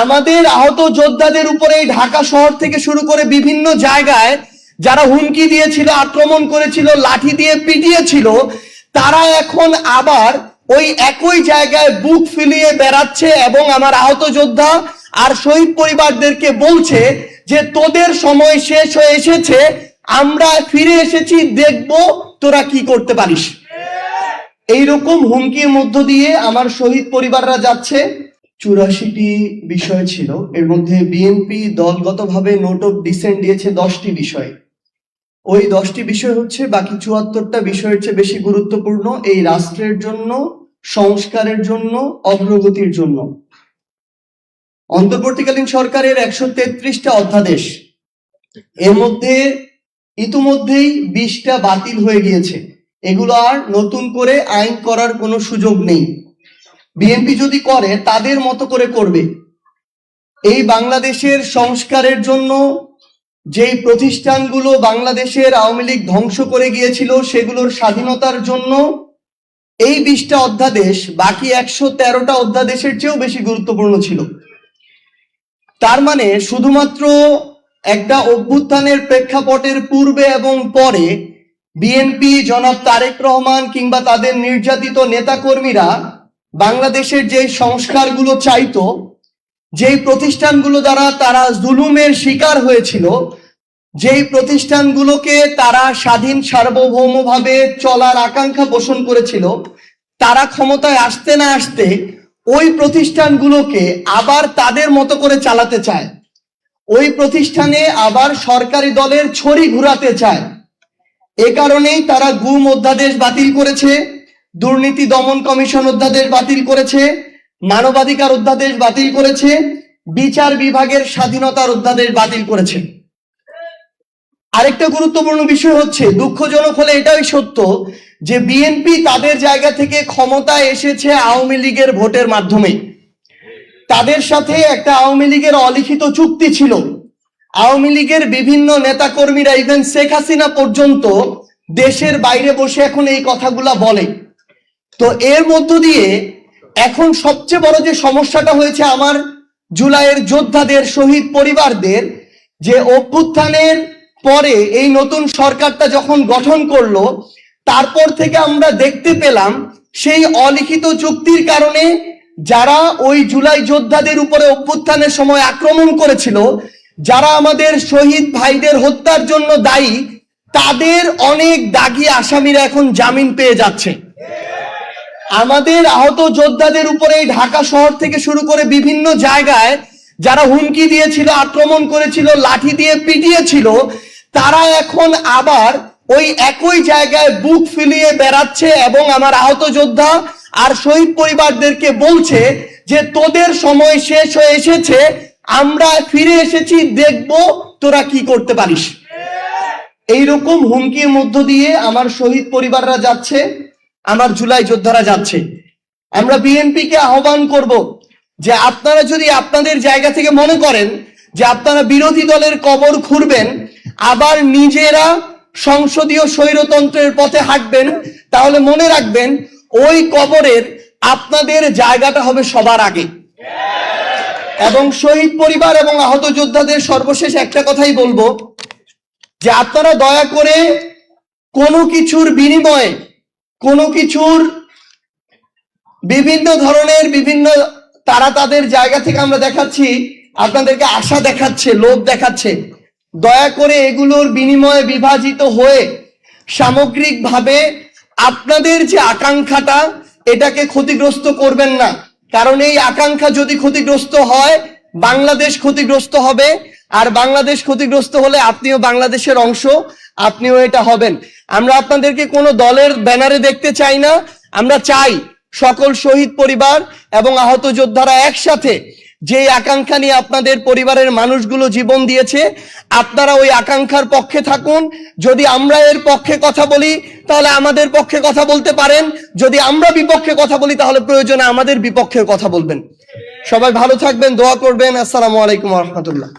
আমাদের আহত যোদ্ধাদের উপরে ঢাকা শহর থেকে শুরু করে বিভিন্ন জায়গায় যারা হুমকি দিয়েছিল, আক্রমণ করেছিল, লাঠি দিয়ে পিটিয়েছিল, তারা এখন আবার ওই একই জায়গায় বুক ফুলিয়ে বেড়াচ্ছে এবং আমার আহত যোদ্ধা আর শহীদ পরিবারদেরকে বলছে যে তোদের সময় শেষ হয়ে এসেছে, আমরা ফিরে এসেছি, দেখব তোরা কি করতে পারিস। এইরকম হুমকির মধ্য দিয়ে আমার শহীদ পরিবাররা যাচ্ছে। 84টি বিষয় ছিল, এর মধ্যে বিএনপি দলগতভাবে নোট অফ ডিসেন্ট দিয়েছে 10টি বিষয়। ওই 10টি বিষয় হচ্ছে বাকি 74টা বিষয়ের চেয়ে বেশি গুরুত্বপূর্ণ এই রাষ্ট্রের জন্য, সংস্কারের জন্য, অগ্রগতির জন্য। অন্তর্বর্তীকালীন সরকারের 133টা অধ্যাদেশ, এর মধ্যে ইতিমধ্যেই 20টা বাতিল হয়ে গিয়েছে। এগুলো আর নতুন করে আইন করার কোনো সুযোগ নেই। বিএনপি যদি করে তাদের মতো করে করবে। এই বাংলাদেশের সংস্কারের জন্য যেই প্রতিষ্ঠানগুলো বাংলাদেশের আওয়ামী লীগ ধ্বংস করে গিয়েছিল, সেগুলোর স্বাধীনতার জন্য এই 20টা অধ্যাদেশ বাকি 113টা অধ্যাদেশের চেয়েও বেশি গুরুত্বপূর্ণ ছিল। তার মানে শুধুমাত্র একটা অভ্যুত্থানের প্রেক্ষাপটের পূর্বে এবং পরে বিএনপি, জনাব তারেক রহমান কিংবা তাদের নির্যাতিত নেতাকর্মীরা বাংলাদেশের যে সংস্কারগুলো চাইতো, যেই প্রতিষ্ঠানগুলো দ্বারা তারা জুলুমের শিকার হয়েছিল, যেই প্রতিষ্ঠানগুলোকে তারা স্বাধীন সার্বভৌমভাবে চলার আকাঙ্ক্ষা পোষণ করেছিল, তারা ক্ষমতায় আসতে না আসতে ওই প্রতিষ্ঠানগুলোকে আবার তাদের মতো করে চালাতে চায়, ওই প্রতিষ্ঠানে আবার সরকারি দলের ছড়ি ঘুরাতে চায়। এ কারণেই তারা গুম অধ্যাদেশ বাতিল করেছে, দুর্নীতি দমন কমিশন অধ্যাদেশ বাতিল করেছে, মানবাধিকার অধ্যাদেশ বাতিল করেছে, বিচার বিভাগের স্বাধীনতার অধ্যাদেশ বাতিল করেছে। আরেকটা গুরুত্বপূর্ণ বিষয় হচ্ছে, দুঃখজনক হলে এটাই সত্য যে বিএনপি তাদের জায়গা থেকে ক্ষমতায় এসেছে আওয়ামী লীগের ভোটের মাধ্যমে। তাদের সাথে একটা আওয়ামী লীগের অলিখিত চুক্তি ছিল। আওয়ামী লীগের বিভিন্ন নেতা কর্মীরা, ইভেন শেখ হাসিনা পর্যন্ত দেশের বাইরে বসে এখন এই কথাগুলা বলে। তো এর মধ্য দিয়ে এখন সবচেয়ে বড় যে সমস্যাটা হয়েছে আমার জুলাইয়ের যোদ্ধাদের, শহীদ পরিবারদের, যে অভ্যুত্থানের পরে এই নতুন সরকারটা যখন গঠন করলো, তারপর থেকে আমরা দেখতে পেলাম সেই অলিখিত চুক্তির কারণে যারা ওই জুলাই যোদ্ধাদের উপরে অভ্যুত্থানের সময় আক্রমণ করেছিল, যারা আমাদের শহীদ ভাইদের হত্যার জন্য দায়ী, তাদের অনেক দাগী আসামিরা এখন জামিন পেয়ে যাচ্ছে। আমাদের আহত যোদ্ধাদের উপরে ঢাকা শহর থেকে শুরু করে বিভিন্ন জায়গায় যারা হুমকি দিয়েছিল, আক্রমণ করেছিল, লাঠি দিয়ে পিটিয়েছিল, তারা এখন আবার ওই একই জায়গায় বুক ফুলিয়ে বেড়াচ্ছে এবং আমার আহত যোদ্ধা আর শহীদ পরিবারদেরকে বলছে যে তোদের সময় শেষ হয়ে এসেছে, আমরা ফিরে এসেছি, দেখব তোরা কি করতে পারিস। এইরকম হুমকির মধ্য দিয়ে আমার শহীদ পরিবাররা যাচ্ছে, আমার জুলাই যোদ্ধারা যাচ্ছে। আমরা বিএনপিকে আহ্বান করব যে আপনারা যদি আপনাদের জায়গা থেকে মনে করেন যে আপনারা বিরোধী দলের কবর খুঁড়বেন, আবার নিজেরা সংসদীয় স্বৈরতন্ত্রের পথে হাঁটবেন, তাহলে মনে রাখবেন ওই কবরের আপনাদের জায়গাটা হবে সবার আগে। এবং শহীদ পরিবার এবং আহত যোদ্ধাদের সর্বশেষ একটা কথাই বলবো যে আপনারা দয়া করে কোনো কিছুর বিনিময়ে, কোনো কিছুর বিভিন্ন ধরনের তারা তাদের জায়গা থেকে আমরা দেখাচ্ছি, আপনাদেরকে আশা দেখাচ্ছে, লোভ দেখাচ্ছে, দয়া করে এগুলোর বিনিময়ে বিভাজিত হয়ে সামগ্রিকভাবে আপনাদের যে আকাঙ্ক্ষাটা, এটাকে ক্ষতিগ্রস্ত করবেন না। কারণ এই আকাঙ্ক্ষা যদি ক্ষতিগ্রস্ত হয়, বাংলাদেশ ক্ষতিগ্রস্ত হবে, আর বাংলাদেশ ক্ষতিগ্রস্ত হলে আপনিও বাংলাদেশের অংশ, আপনিও এটা হবেন। আমরা আপনাদেরকে কোনো দলের ব্যানারে দেখতে চাই না। আমরা চাই সকল শহীদ পরিবার এবং আহত যোদ্ধারা একসাথে যে আকাঙ্ক্ষা নিয়ে আপনাদের পরিবারের মানুষগুলো জীবন দিয়েছে, আপনারা ওই আকাঙ্ক্ষার পক্ষে থাকুন। যদি আমরা এর পক্ষে কথা বলি তাহলে আমাদের পক্ষে কথা বলতে পারেন, যদি আমরা বিপক্ষে কথা বলি তাহলে প্রয়োজনে আমাদের বিপক্ষে কথা বলবেন। সবাই ভালো থাকবেন, দোয়া করবেন। আসসালামু আলাইকুম ওয়া রাহমাতুল্লাহ।